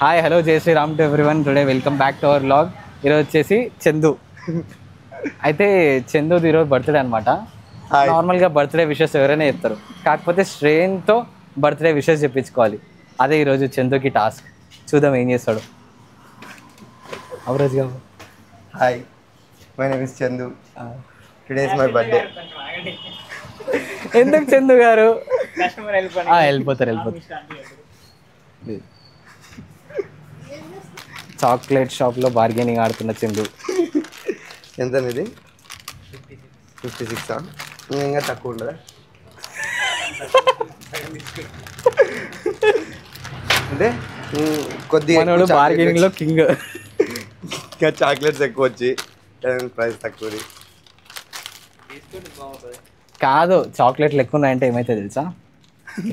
Hi hello జై Shri Ram to everyone. Today welcome back to our vlog. ఈరోజు వచ్చేసి చందు. అయితే చందుది ఈరోజు బర్త్డే అనమాట. నార్మల్గా బర్త్డే విషెస్ ఎవరైనా చెప్తారు, కాకపోతే శ్రేయన్తో బర్త్డే విషెస్ చెప్పించుకోవాలి. అదే ఈరోజు చందుకి టాస్క్. చూద్దాం ఏం చేస్తాడు. అవరేజ్ గారు hi, my name is Chandu. Today is my birthday. ఎందుకు చందు గారు వెళ్ళిపోతారు. చాక్లెట్ షాప్లో బార్గెనింగ్ ఆడుతున్న చందు. ఎంత ఇది? 56. ఇంకా తక్కువ ఉండదా? అంటే కొద్దిగా మనోడు బార్గెనింగ్ లో కింగ్. ఇంకా చాక్లెట్స్ ఎక్కువ వచ్చి ప్రైస్ తక్కువ. కాదు, చాక్లెట్లు ఎక్కువ ఉన్నాయంటే ఏమైతే తెలుసా,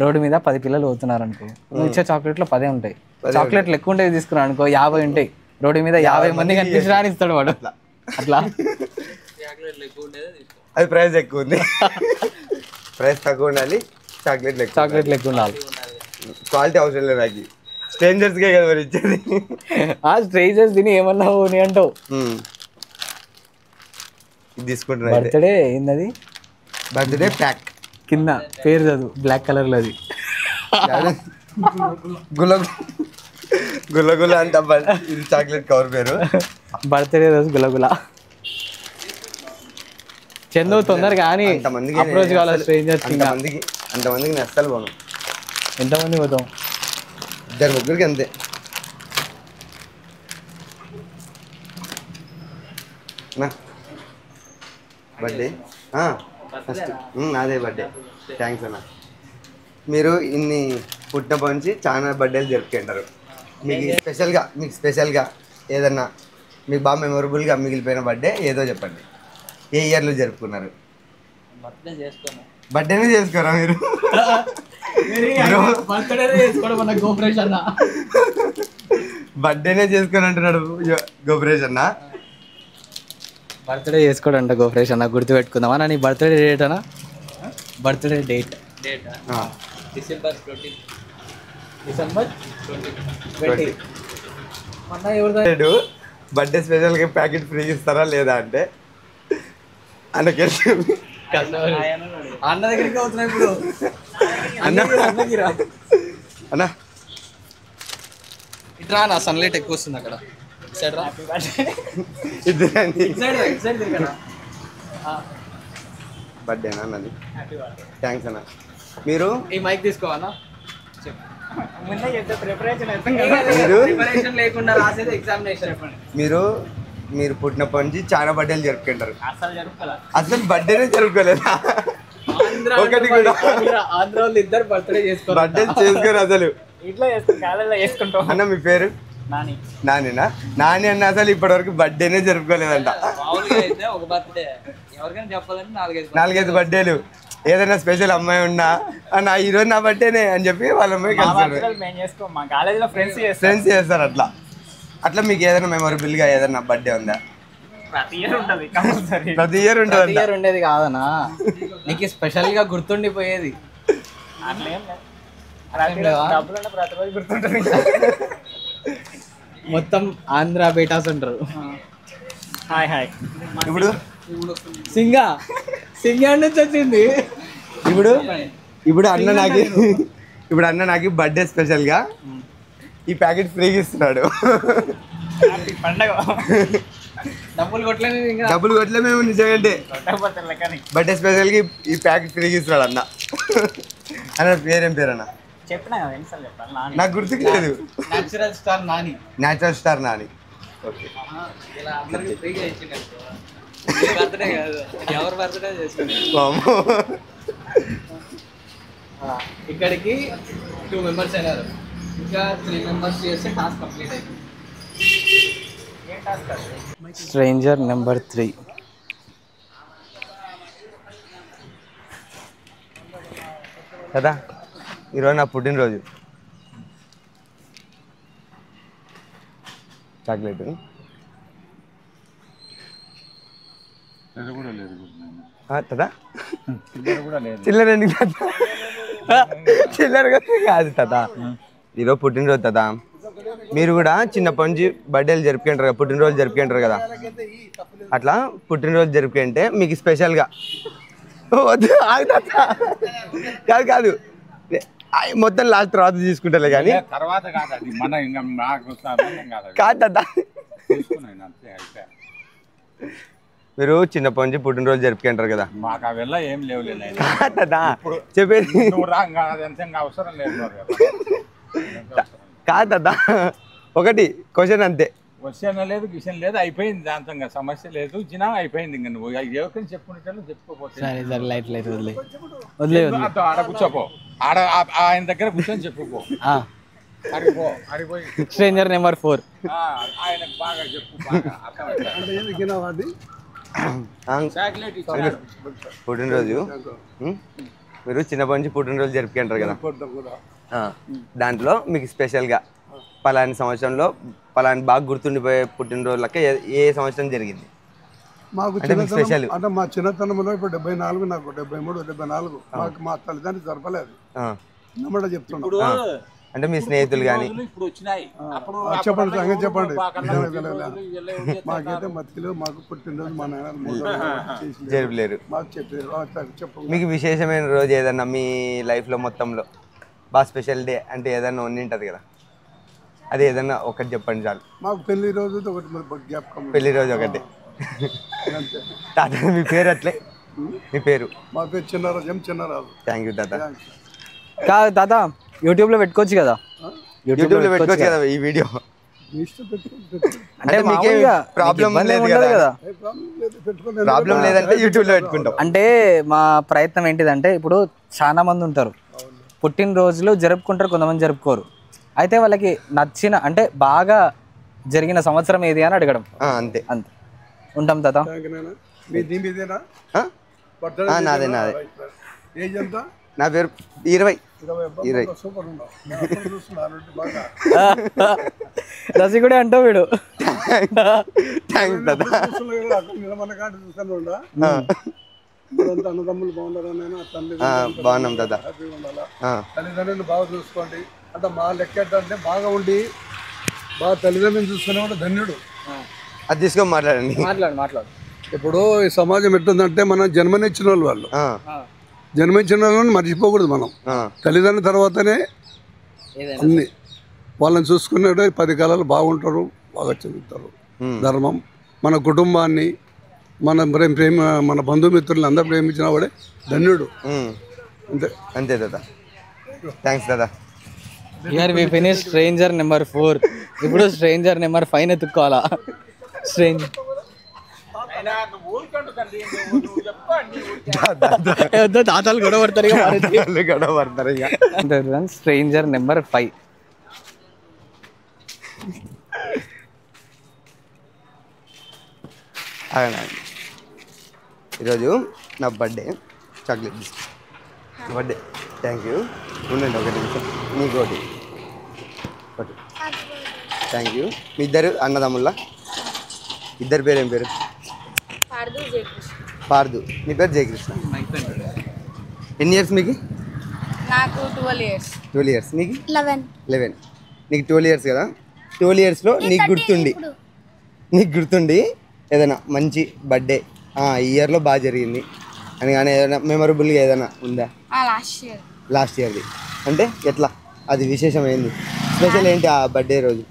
రోడ్డు మీద 10 పిల్లలు పోతున్నారు అనుకో, నువ్వు ఇచ్చే చాక్లెట్లు 10 ఉంటాయి. చాక్లెట్లు ఎక్కువ ఉంటాయి తీసుకున్నావు అనుకో, 50 ఉంటాయి. రోడ్డు మీద 50 మంది కనిపించడా అని ఇస్తాడు వాడు. అట్లా అది ప్రైస్ ఎక్కువ ఉంది. ప్రైస్ తక్కువ ఉండాలి, చాక్లెట్లు ఎక్కువ ఉండాలి. క్వాలిటీ అవసరం లేదు నాకు. స్ట్రేంజర్స్కే కదా మరి ఇచ్చేది. ఆ స్ట్రేంజర్స్ తిని ఏమన్నావు నీ అంటావు. ఇది తీసుకుంటున్నా. బర్త్డే ఏంది? బర్త్డే ప్యాక్ కింద పేరు చదువు, బ్లాక్ కలర్లో అది. గుల్ల అంట. ఇది చాక్లెట్ కవర్ పేరు. బర్త్డే రోజు గులగుల. చందు తొందరగా కానీ అప్రోచ్ కావాలి స్ట్రేంజర్స్. అంతమందికి నేను అస్సలు పోను. ఎంతమంది పోతాం? 2-3 అంతే. బర్త్డే ఫస్ట్ అదే బర్త్డే. థ్యాంక్స్ అన్న. మీరు ఇన్ని పుట్టినప్పటి నుంచి చాలా బర్త్డేలు జరుపుకుంటారు. మీకు స్పెషల్గా ఏదన్నా మీకు బాగా మెమొరబుల్గా మిగిలిపోయిన బర్త్డే ఏదో చెప్పండి. ఏ ఇయర్లో జరుపుకున్నారు? బర్త్డేనే చేసుకోరా మీరు? బర్త్డేనే చేసుకొని అంటున్నాడు గోపరేష్ అన్న. బర్త్డే చేసుకోడంట గోపరేష్ అన్న. గుర్తు పెట్టుకుందామా నీ బర్త్డే డేట్ అన్న? Birthday date December 20. బర్త్డే స్పెషల్గా ప్యాకెట్ ఫ్రీ ఇస్తారా లేదా అంటే అన్నకి అన్న దగ్గరికి అవుతున్నాయి ఇప్పుడు. అన్న ఇట్రా నా సన్లైట్ ఎక్కువ వస్తుంది అక్కడ. బర్త్డేనా అన్నది? థ్యాంక్స్ అన్న. మీరు ఈ మైక్ తీసుకోవాలా? మీరు పుట్టినప్పటి నుంచి చాలా బర్త్డేలు జరుపుకుంటారు. అసలు బర్త్డేనే జరుపుకోలేదా? ఒకటి కూడా ఆంధ్రాలో ఇద్దరు బర్త్డే చేసుకోరు. బర్త్డే చేసుకోరు అసలు. అన్న మీ పేరు? నానినా? నాని అన్న అసలు ఇప్పటివరకు బర్త్డేనే జరుపుకోలేదంట. 4-5 బర్త్డేలు. ఏదైనా స్పెషల్ అమ్మాయి ఉన్నా అన్న ఈరోజు నా బర్త్డేనే అని చెప్పి వాళ్ళ అమ్మాయి ఫ్రెండ్స్ చేస్తారు. అట్లా మీకు ఏదైనా మెమొరబుల్గా ఏదైనా బర్త్డే ఉందా? ప్రతి ఇయర్ ఉండేది కాదనా, నీకు స్పెషల్ గా గుర్తుండిపోయేది? మొత్తం ఆంధ్ర బేటాస్ ఉంటారు. ఇప్పుడు సింగా నుంచి వచ్చింది. ఇప్పుడు అన్న నాకు బర్త్డే స్పెషల్గా ఈ ప్యాకెట్ ఫ్రీగా ఇస్తున్నాడు. డబ్బులు కొట్టలే మేము నిజంగా. బర్త్డే స్పెషల్గా ఈ ప్యాకెట్ ఫ్రీగా ఇస్తున్నాడు అన్న. అన్న పేరేం పేరు అన్న? నాకు గుర్తుకు లేదు. Natural star Nani. ఓకే. ఇక్కడికి 2 మెంబర్స్ అయినారు. ఇంకా 3 మెంబర్స్ చేస్తే టాస్క్ కంప్లీట్ అయింది. Stranger number 3. కదా ఈరోజు నా పుట్టినరోజు. చాక్లెట్ కదా? చిల్లర చిల్లర కాదు కదా. ఈరోజు పుట్టినరోజు కదా. మీరు కూడా చిన్నప్పటి నుంచి బర్త్డేలు జరుపుకుంటారు కదా, పుట్టినరోజు జరుపుకుంటారు కదా, అట్లా పుట్టినరోజు జరుపుకుంటే మీకు స్పెషల్గా వద్దు కాదు కాదు మొత్తం లాస్ట్ తర్వాత తీసుకుంటారులే కానీ కాదు మీరు చిన్నప్పటి నుంచి పుట్టినరోజు జరుపుకుంటారు కదా, మాకు అవి ఏం లేవు చెప్పేది కాదా ఒకటి క్వశ్చన్ అంతే, క్వశ్చన్ లేదు గిషన్ లేదు, అయిపోయింది దాంతో ఇంకా సమస్య లేదు, ఇచ్చినా అయిపోయింది. ఇంకా నువ్వు ఎవరికైనా చెప్పుకునేటప్పుడు చెప్పుకోపోతే ఆడ కూర్చోపో, ఆడ ఆయన దగ్గర కూర్చొని చెప్పుకో, స్ట్రేంజర్ నెంబర్ 4 ఆయనకు బాగా చెప్పు, బాగా పుట్టినరోజు మీరు చిన్నప్పటి నుంచి పుట్టినరోజు జరుపుకుంటారు కదా, దాంట్లో మీకు స్పెషల్గా పలాని సంవత్సరంలో పలాని బాగా గుర్తుండిపోయే పుట్టినరోజులకి ఏ సంవత్సరం జరిగింది మాకు స్పెషల్ అంటే మా చిన్నతనంలో ఇప్పుడు 74, నాకు 73, 74 మాకు మా తల్లిదండ్రులు జరపలేదు నమ్మడం చెప్తున్నాడు. అంటే మీ స్నేహితులు కానీ చెప్పండి సంగతి చెప్పండి. మాకైతే మతిలో మాకు పుట్టినరోజు మా నాన్న జరపలేరు. మాకు చెప్పు మీకు విశేషమైన రోజు ఏదన్నా మీ లైఫ్లో మొత్తంలో బాగా స్పెషల్ డే అంటే ఏదన్నా ఉండింటుంది కదా, అది ఏదన్నా ఒకటి చెప్పండి చాలు. మాకు పెళ్లి రోజు ఒకటి జ్ఞాపకం, పెళ్లి రోజు ఒకటి. తాత మీ పేరు అట్లే, మీ పేరు? మా పేరు చిన్నరాజు, చిన్నరాజు. థ్యాంక్ యూ తాత. కాదు తాత, యూట్యూబ్లో పెట్టుకోవచ్చు కదా, యూట్యూబ్లో పెట్టుకోవచ్చు కదా ఈ వీడియో. అంటే మీకే ప్రాబ్లం లేదు కదా, ప్రాబ్లం లేదంటే యూట్యూబ్లో పెట్టుకుంటాం. అంటే మా ప్రయత్నం ఏంటిదంటే ఇప్పుడు చాలా మంది ఉంటారు పుట్టినరోజులు జరుపుకుంటారు, కొంతమంది జరుపుకోరు. అయితే వాళ్ళకి నచ్చిన అంటే బాగా జరిగిన సంవత్సరం ఏది అని అడగడం, అంతే అంతే. ఉంటాం తాత. నాదే నాదే. నా పేరు 20. రసికుడే అంటావు వీడు. అన్నదమ్ములు బాగున్నాం దాదా. తల్లిదండ్రులు బాగా చూసుకోండి. అంటే మా లెక్క అంటే బాగా ఉండి బాగా తల్లిదండ్రులు చూసుకునే కూడా ధన్యుడు. అది తీసుకొని మాట్లాడండి. మాట్లాడు. ఇప్పుడు ఈ సమాజం ఎట్టుందంటే మనం జన్మనిచ్చిన వాళ్ళు జన్మించిన వాళ్ళని మర్చిపోకూడదు. మనం తల్లిదండ్రుల తర్వాతనే అన్ని వాళ్ళని చూసుకునే 10 కాలాలు బాగుంటారు, బాగా చదువుతారు. ధర్మం మన కుటుంబాన్ని మన బంధుమిత్రులను అందరూ ప్రేమించిన వాడే ధన్యుడు. అంతే అంతే దాదా. థ్యాంక్స్ దాదా. Here we finish stranger number 4. ఇప్పుడు స్ట్రేంజర్ నెంబర్ 5 ఎత్తుక్కోవాలా. స్ట్రేంజర్ దాతాలు గొడవ పడతారు ఇక. Stranger number 5. ఈరోజు నా birthday. Chocolate birthday. Thank you. ఉండండి ఒకటి నిమిషం. మీకు ఒకటి. Thank you. మీ ఇద్దరు అన్నదమ్ముల్లా? ఇద్దరు పేరు ఏం పేరు? పార్దు. మీ పేరు జయకృష్ణ. ఎన్ని ఇయర్స్ మీకు? నాకు 12 years. 12 years. నీకు? 11. నీకు 12 years కదా. 12 yearsలో నీకు గుర్తుండి ఏదైనా మంచి బర్త్డే ఈ ఇయర్లో బాగా జరిగింది అని కానీ ఏదైనా మెమరబుల్గా ఏదైనా ఉందా? లాస్ట్ ఇయర్ది అంటే ఎట్లా? అది విశేషమైంది, స్పెషల్ ఏంటి ఆ బర్త్డే రోజు?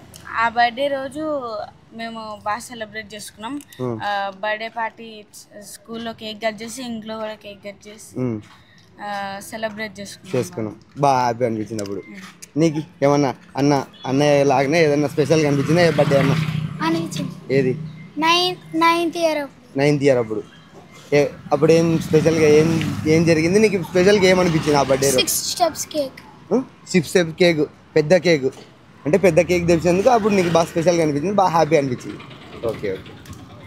ఆ బర్త్డే రోజు మేము బాగా సెలబ్రేట్ చేసుకున్నాం. బర్త్డే పార్టీ స్కూల్లో కేక్ కట్ చేసి, ఇంట్లో కూడా కేక్ కట్ చేసి సెలబ్రేట్ చేసుకున్నాం. బాగా హ్యాపీ అనిపించింది. అప్పుడు నీకు ఏమన్నా అన్నయ్య లాగానే ఏదన్నా స్పెషల్గా అనిపించిందా ఏ బర్త్డే అన్న? ఏది? 9th year అప్పుడు. అప్పుడు ఏం స్పెషల్గా ఏం జరిగింది నీకు? స్పెషల్గా ఏమనిపించింది ఆ బర్త్డే రోజు? 6 steps కేక్. 6 steps కేక్, పెద్ద కేక్. అంటే పెద్ద కేక్ తెలిసినందుకు అప్పుడు నీకు బాగా స్పెషల్గా అనిపించింది, బాగా హ్యాపీ అనిపించింది. Okay okay.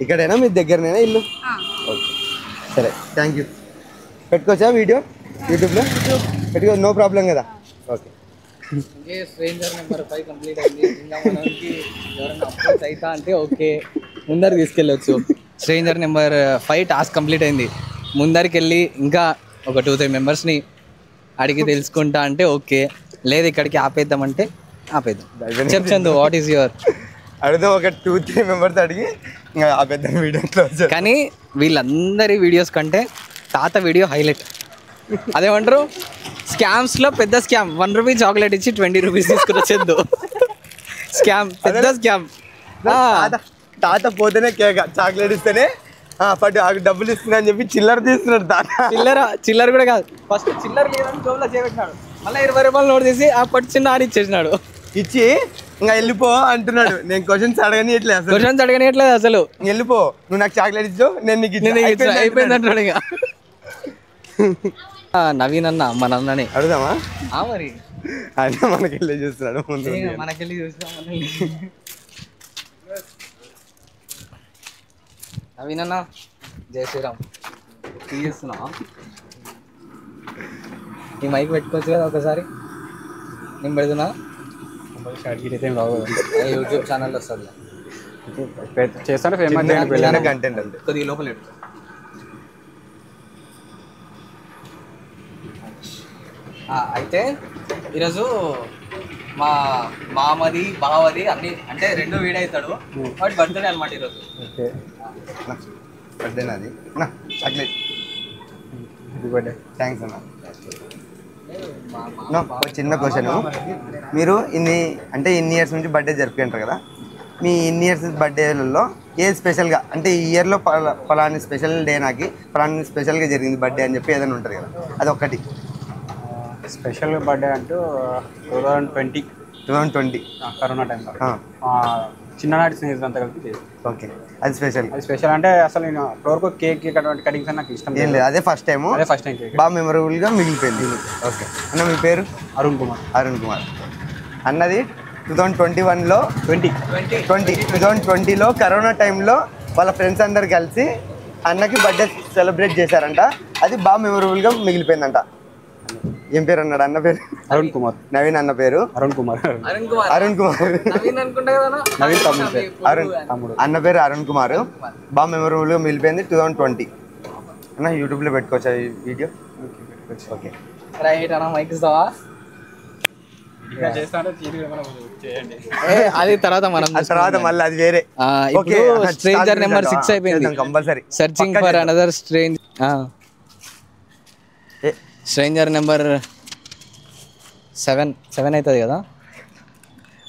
ఇక్కడైనా మీ దగ్గరనేనా ఇల్లు? ఓకే సరే, థ్యాంక్ యూ. పెట్టుకోవచ్చా వీడియో యూట్యూబ్లో? పెట్టుకో, నో ప్రాబ్లం కదా. ఓకే. స్ట్రేంజర్ నెంబర్ 5 కంప్లీట్ అయింది. ఇంకా మనకి ఎవరైనా అప్రోచ్ అవుతా అంటే ఓకే, ముందరికి తీసుకెళ్ళొచ్చు. స్ట్రేంజర్ నెంబర్ 5 టాస్క్ కంప్లీట్ అయింది. ముందరికి వెళ్ళి ఇంకా ఒక 2-3 మెంబర్స్ని అడిగి తెలుసుకుంటా అంటే ఓకే, లేదు ఇక్కడికి ఆపేద్దామంటే ఆపేద్దాం. చెప్పు చందు, వాట్ ఈస్ యువర్? అడిగితే ఒక 2-3 మెంబర్స్ అడిగి ఇంకా ఆ పెద్ద వీడియో క్లోజ్. కానీ వీళ్ళందరి వీడియోస్ కంటే తాత వీడియో హైలైట్. అదేమంటారు, స్కామ్స్లో పెద్ద స్కామ్. 1 రూపీ చాక్లెట్ ఇచ్చి 20 రూపీస్ తీసుకున్న చందు. స్కామ్, పెద్ద స్కామ్. తాత పోతేనే కేక, చాక్లెట్ ఇస్తేనే పట్టు డబ్బులు ఇస్తున్నా అని చెప్పి చిల్లర తీస్తున్నాడు తాత. చిల్లర కూడా కాదు, ఫస్ట్ చిల్లర లేదని జోబులో చేపెట్టినాడు, మళ్ళీ 20 రూపాయలు నోట్ తీసి ఆ పట్టు చిన్న ఆడి ఇచ్చేసినాడు. ఇచ్చి ఇంకా వెళ్ళిపో అంటున్నాడు. నేను క్వశ్చన్స్ అడగనియట్లేదు అసలు. క్వశ్చన్స్ అడగనియట్లేదు అసలు. వెళ్ళిపో, నువ్వు నాకు చాక్లెట్ ఇచ్చావు, నేను నీకు అయిపోయింది అంటున్నాడు. ఇక నవీన్ అన్న మన అన్ననే అడుగుదామా? మరి ఆయన మనకి వెళ్ళి చూస్తున్నాడు ముందు. మనకెళ్ళి చూస్తాం. నవీన్ అన్న, జై శ్రీరామ్. తీస్తున్నా ఈ మైక్ పెట్టుకోవచ్చు కదా ఒకసారి. నేను పెడుతున్నా, యూట్యూబ్ ఛానల్ వస్తుంది చేస్తాను కంటెంట్ అంతే. కొద్దిగా లోపల అయితే ఈరోజు మా మామది బావది అన్ని అంటే 2 వీడవుతాడు. వాటి బర్త్డే అనమాట ఈరోజు. బర్త్డే నాది చాక్లెట్. థ్యాంక్స్ అన్న. ఒక చిన్న క్వశ్చన్, మీరు ఇన్ని ఇయర్స్ నుంచి బర్త్డే జరుపుకుంటారు కదా, మీ ఇన్ని ఇయర్స్ బర్త్డేలలో ఏది స్పెషల్గా అంటే ఈ ఇయర్లో పలాని స్పెషల్ డే నాకు పలాని స్పెషల్గా జరిగింది బర్త్డే అని చెప్పి ఏదైనా ఉంటుంది కదా, అది ఒక్కటి. స్పెషల్ బర్త్డే అంటూ 2020 కరోనా టైంలో చిన్ననాటి స్నేహితులంతా కలిపి చేసి. ఓకే, అది స్పెషల్. అది స్పెషల్ అంటే అసలు నేను ఇప్పటివరకు కేక్ అటువంటి కటింగ్స్ నాకు ఇష్టం ఏం లేదు. అదే ఫస్ట్ టైం కేక్ బాగా మెమరబుల్గా మిగిలిపోయింది. ఓకే అన్న, మీ పేరు? అరుణ్ కుమార్. అన్నది 2020లో కరోనా టైంలో వాళ్ళ ఫ్రెండ్స్ అందరు కలిసి అన్నకి బర్త్డే సెలబ్రేట్ చేశారంట. అది బాగా మెమరబుల్గా మిగిలిపోయిందంట. ఏం పేరు అన్నాడు అన్న పేరు? అరుణ్ కుమార్. నవీన్ అన్న పేరు అరుణ్ కుమార్. అన్న పేరు అరుణ్ కుమార్. బాగా మెమరబుల్గా మిగిలిపోయింది 2020. అన్న యూట్యూబ్లో పెట్టుకోవచ్చా ఈ వీడియో? ఓకే రైట్ అన్న, మైక్ ఇస్తావా? అది తర్వాత మళ్ళీ అది వేరే. స్ట్రేంజర్ నెంబర్ 6 అయిపోయింది. Compulsory searching for another stranger number 7 అవుతుంది కదా.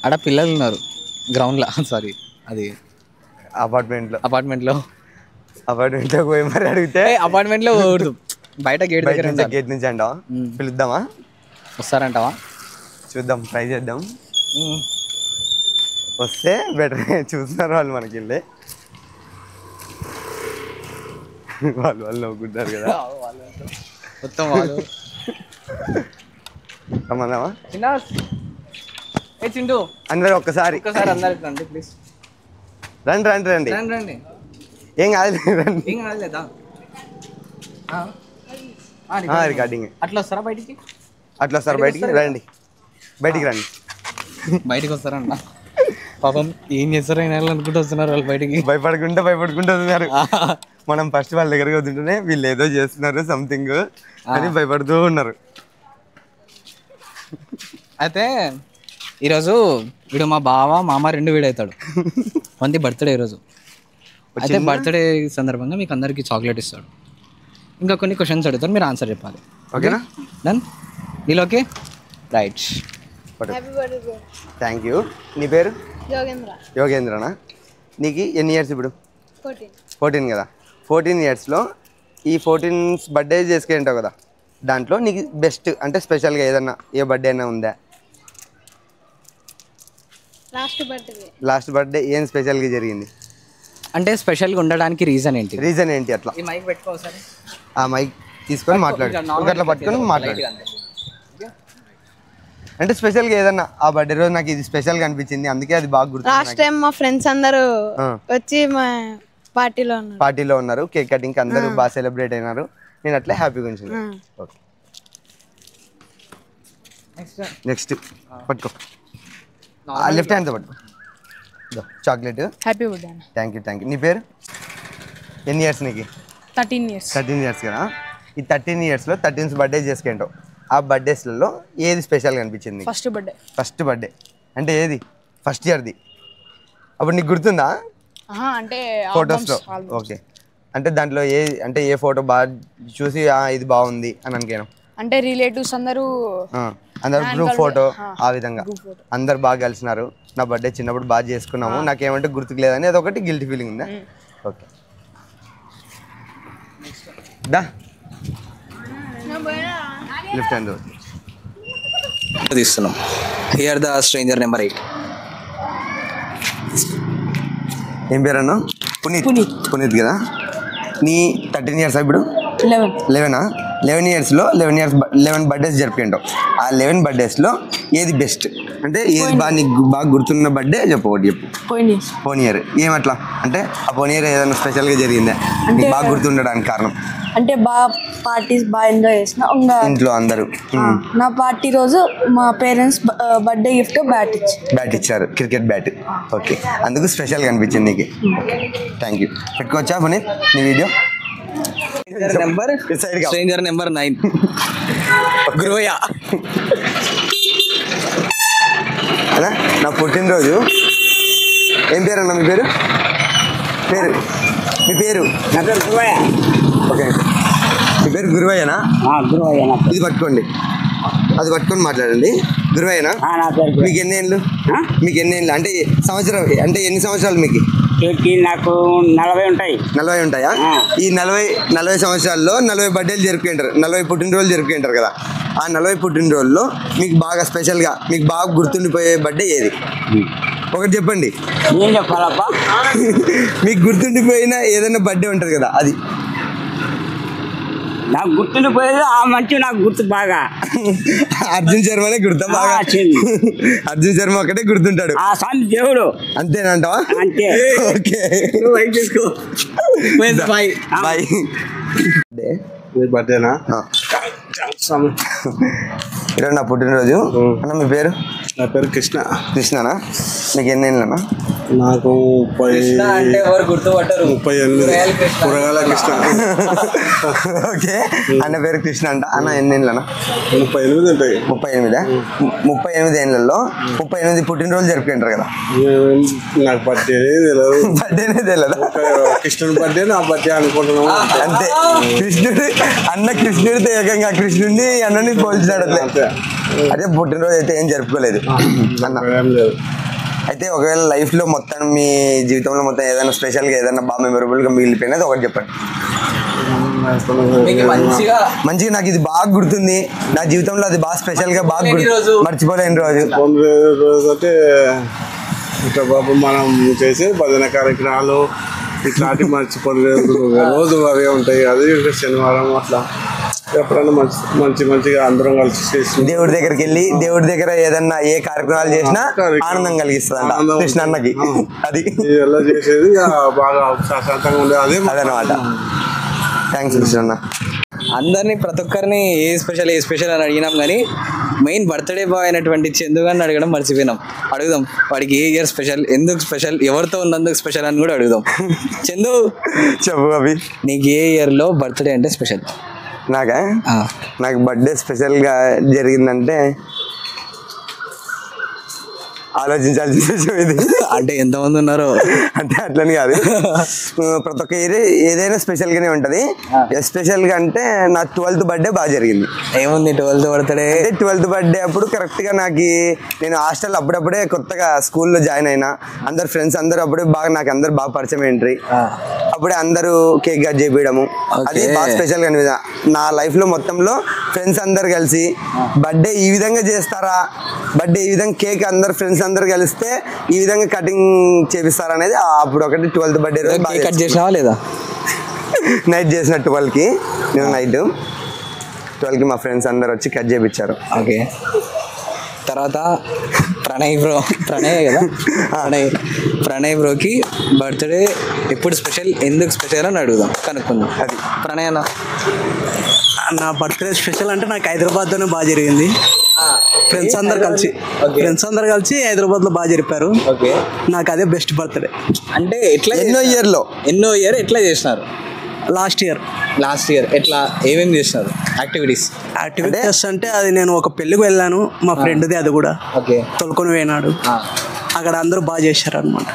ఆడ పిల్లలు ఉన్నారు గ్రౌండ్లో, సారీ అది అపార్ట్మెంట్లో పోయి మరి అడిగితే అపార్ట్మెంట్లో బయట గేట్ నుంచి అంటావా? పిలుద్దామా? వస్తారంటావా? చూద్దాం, ట్రై చేద్దాం. వస్తే బెటర్. చూస్తున్నారు వాళ్ళు మనకి వెళ్ళి, వాళ్ళు నవ్వుకుంటారు కదా మొత్తం వాళ్ళు. రమ్మన్నావా? చింటూ అందరు ఒక్కసారి అందరికి రండి ప్లీజ్. రండి. ఏం కాదు, రికార్డింగ్. అట్లా వస్తారా బయటికి? రండి. బయటికి వస్తారంట. పాపం ఏం చేస్తారో అనుకుంటూ వస్తున్నారు వాళ్ళు బయటికి. భయపడుకుంటూ వస్తున్నారు. మనం ఫస్ట్ వాళ్ళ దగ్గరికి వస్తుంటేనే వీళ్ళు ఏదో చేస్తున్నారు సంథింగ్ అని భయపడుతూ ఉన్నారు. అయితే ఈరోజు వీడు మా బావ మామ 2 వీడవుతాడు. మంది బర్త్డే ఈరోజు. అయితే బర్త్డే సందర్భంగా మీకు అందరికీ చాక్లెట్ ఇస్తాడు. ఇంకా కొన్ని క్వశ్చన్స్ అడుగుతారు, మీరు ఆన్సర్ చెప్పాలి. ఓకేనా? డన్. నీలోకి రైట్. Thank you. నీ పేరు? యోగేంద్రనా? నీకు ఎన్ని ఇయర్స్ ఇప్పుడు? 14 కదా. 14 ఇయర్స్లో ఈ 14 బర్త్డే చేసుకుంటావు కదా, దాంట్లో నీకు బెస్ట్ అంటే స్పెషల్గా ఏదన్నా ఏ బర్త్డే అయినా ఉందా? లాస్ట్ బర్త్డే ఏం స్పెషల్గా జరిగింది అంటే స్పెషల్గా ఉండడానికి రీజన్ ఏంటి? అట్లా ఈ మైక్ పెట్టుకోవాలి. ఆ మైక్ తీసుకొని మాట్లాడు, ఒకట్లా పట్టుకొని మాట్లాడు. అంటే స్పెషల్గా ఏదన్నా ఆ బర్త్డే రోజు నాకు ఇది స్పెషల్గా అనిపించింది, అందుకే అది బాగా గుర్తు. లాస్ట్ టైం మా ఫ్రెండ్స్ అందరూ వచ్చి మా పార్టీలో ఉన్నారు, కేక్ కటింగ్ అందరూ బాగా సెలబ్రేట్ అయినారు. నేను అట్లా హ్యాపీగా ఉంచాను. ఓకే, నెక్స్ట్ పట్టుకో, లెఫ్ట్ హ్యాండ్తో పట్టుకో. Chocolate. Happy birthday. Thank you. నీ పేరు? ఎన్ని ఇయర్స్ నీకు? 13 ఇయర్స్ కదా. ఈ 13 ఇయర్స్లో 13th బర్త్డే చేసుకుంటావు. ఆ బర్త్డేస్లలో ఏది స్పెషల్గా అనిపించింది? First birthday. అంటే ఏది ఫస్ట్ ఇయర్ది అప్పుడు నీకు గుర్తుందా అంటే ఫొటోస్లో ఓకే అంటే దాంట్లో ఏ ఫోటో బాగా చూసి ఇది బాగుంది అని అనుకోను అంటే రిలేటివ్స్ అందరూ గ్రూప్ ఫోటో ఆ విధంగా అందరు బాగా కలిసినారు నా బర్త్డే చిన్నప్పుడు బాగా చేసుకున్నాము నాకేమంటే గుర్తుకు లేదని అదొకటి గిల్టీ ఫీలింగ్ ఉందా ఓకే దా లిఫ్ట్ హ్యాండ్ తీస్తున్నాం హియర్ ద స్ట్రేంజర్ నెంబర్ 8 ఏం పేరు అన్నా పునీత్ కదా నీ 13 years ఇప్పుడు 11 yearsలో 11 birthdays జరిపింటావు ఆ 11 birthdaysలో ఏది బెస్ట్ అంటే ఏది నీకు బాగా గుర్తున్న బర్త్డే చెప్పు ఒకటి చెప్పు పోయిన ఇయర్ ఏమట్లా అంటే ఆ పోయిన ఇయర్ ఏదైనా స్పెషల్గా జరిగిందా నీకు బాగా గుర్తుండడానికి కారణం అంటే బాగా పార్టీస్ బాగా ఎంజాయ్ చేసిన ఇంట్లో అందరూ నా పార్టీ రోజు మా పేరెంట్స్ బర్త్డే గిఫ్ట్ బ్యాట్ ఇచ్చారు క్రికెట్ బ్యాట్ ఓకే అందుకు స్పెషల్గా అనిపించింది నీకు థ్యాంక్ యూ పెట్టుకోవచ్చా పునీత్ నీ వీడియో స్ట్రేంజర్ నెంబర్ 9 గురువయ్య అలా నా పుట్టినరోజు ఏం పేరు అన్న మీ పేరు మీ పేరు ఓకే మీ పేరు గురువయ్యనా ఇది పట్టుకోండి అది పట్టుకొని మాట్లాడండి గురువయ్యనా మీకు ఎన్ని ఏళ్ళు అంటే సంవత్సరం అంటే ఎన్ని సంవత్సరాలు మీకు నాకు 40 ఉంటాయా ఈ 40 సంవత్సరాల్లో 40 బర్త్డేలు జరుపుకుంటారు 40 పుట్టినరోజులు జరుపుకుంటారు కదా ఆ 40 పుట్టినరోజుల్లో మీకు బాగా స్పెషల్గా మీకు బాగా గుర్తుండిపోయే బర్త్డే ఏది ఒకటి చెప్పండి మీకు గుర్తుండిపోయిన ఏదైనా బర్త్డే ఉంటుంది కదా అది నాకు గుర్తుండిపోయేది ఆ మంచి నాకు గుర్తు బాగా అర్జున్ శర్మనే గుర్తా బాగా అర్జున్ శర్మ ఒకటే గుర్తుంటాడు ఆ స్వామి దేవుడు అంతేనంటావా అంతే ఓకే బాయ్ బర్త్డేనా ఈరోజు నా పుట్టినరోజు అన్న మీ పేరు నా పేరు కృష్ణనా మీకు ఎన్ని ఏళ్ళనా నాకు 38 కూరగాయల కృష్ణ ఓకే అన్న పేరు కృష్ణ అంట అన్న ఎన్ని ఏళ్ళనా 38 ఉంటాయి 38 ఏళ్ళలో 38 పుట్టినరోజులు జరుపుకుంటారు కదా నాకు బర్త్డేనే తెలియదు కృష్ణుడి బర్త్డే నా బర్త్డే అనుకుంటున్నాము అంతే కృష్ణుడితో ఏకంగా కృష్ణుడిని అన్నని పోల్చినాడు అదే పుట్టినరోజు అయితే ఏం జరుపుకోలేదు అన్న అయితే ఒకవేళ లైఫ్లో మొత్తం మీ జీవితంలో మొత్తం ఏదైనా స్పెషల్గా ఏదైనా బాగా మెమరబుల్గా మిగిలిపోయినది ఒకటి చెప్పండి మంచిగా నాకు ఇది బాగా గుర్తుంది నా జీవితంలో అది బాగా స్పెషల్గా బాగా మర్చిపోలేని రోజు అంటే ఇట్లా బాబు మనం చేసే భజన కార్యక్రమాలు ఇట్లాంటి మర్చిపోలేదు రోజు అవే ఉంటాయి అది శనివారం అట్లా ఎప్పుడైనా మంచిగా అందరం కలిసి చేసి దేవుడి దగ్గరికి వెళ్ళి దేవుడి దగ్గర ఏదన్నా ఏ కార్యక్రమాలు చేసినా ఆనందం కలిగిస్తుంది కృష్ణ అన్నకి అది ఎలా చేసేది బాగా ప్రశాంతంగా ఉండేది అదనమాట థ్యాంక్స్ కృష్ణ అన్న అందరినీ ప్రతి ఒక్కరిని ఏ స్పెషల్ అని అడిగినాం కానీ మెయిన్ బర్త్డే బాయ్ అయినటువంటి చందు గారిని అడగడం మర్చిపోయినాం అడుగుదాం వాడికి ఏ ఇయర్ స్పెషల్ ఎందుకు స్పెషల్ ఎవరితో ఉన్నందుకు స్పెషల్ అని కూడా అడుగుదాం చందు చెప్పు అవి నీకు ఏ ఇయర్లో బర్త్డే అంటే స్పెషల్ నాకు బర్త్డే స్పెషల్గా జరిగిందంటే ఆలోచించాల్సిన విషయం ఇది అంటే ఎంతమంది ఉన్నారు అంటే అట్లని కాదు ప్రతి ఒక్క ఇయర్ ఏదైనా స్పెషల్గానే ఉంటుంది ఎస్పెషల్గా అంటే నా 12th బర్త్డే బాగా జరిగింది ఏముంది 12th బర్త్డే 12th బర్త్డే అప్పుడు కరెక్ట్గా నేను హాస్టల్ అప్పుడప్పుడే కొత్తగా స్కూల్లో జాయిన్ అయినా అందరు ఫ్రెండ్స్ అందరూ అప్పుడే బాగా నాకు అందరు బాగా పరిచయం ఏంట్రీ అప్పుడే అందరూ కేక్ కట్ చేయించడము అది బాగా స్పెషల్గా అనిపించింది నా లైఫ్లో మొత్తంలో ఫ్రెండ్స్ అందరు కలిసి బర్త్డే ఈ విధంగా చేస్తారా బర్త్డే ఈ విధంగా కేక్ అందరు ఫ్రెండ్స్ అందరు కలిస్తే ఈ విధంగా కటింగ్ చేపిస్తారు అనేది అప్పుడు ఒకటి 12th బర్త్డే రోజు బాగా కట్ చేసినావా లేదా నైట్ చేసిన 12కి నేను నైట్ 12కి మా ఫ్రెండ్స్ అందరు వచ్చి కట్ చేయించారు ఓకే తర్వాత ప్రణయ్ కదా ప్రణయ్ బ్రోకి బర్త్డే ఎప్పుడు స్పెషల్ ఎందుకు స్పెషల్ అని అడుగుదాం కనుక్కుందాం అది ప్రణయ్ అన్న నా బర్త్డే స్పెషల్ అంటే నాకు హైదరాబాద్లోనే బాగా జరిగింది ఫ్రెండ్స్ అందరు కలిసి హైదరాబాద్లో బాగా జరిపారు నాకు అదే బెస్ట్ బర్త్డే అంటే ఎట్లా ఎన్నో ఇయర్ ఎట్లా చేసినారు లాస్ట్ ఇయర్ ఎట్లా ఏమేమి చేసినారు యాక్టివిటీస్ అంటే అది నేను ఒక పెళ్ళికి వెళ్ళాను, మా ఫ్రెండ్ది అది కూడా ఓకే తొలుకొని పోయినాడు. అక్కడ అందరూ బాగా చేశారు అనమాట.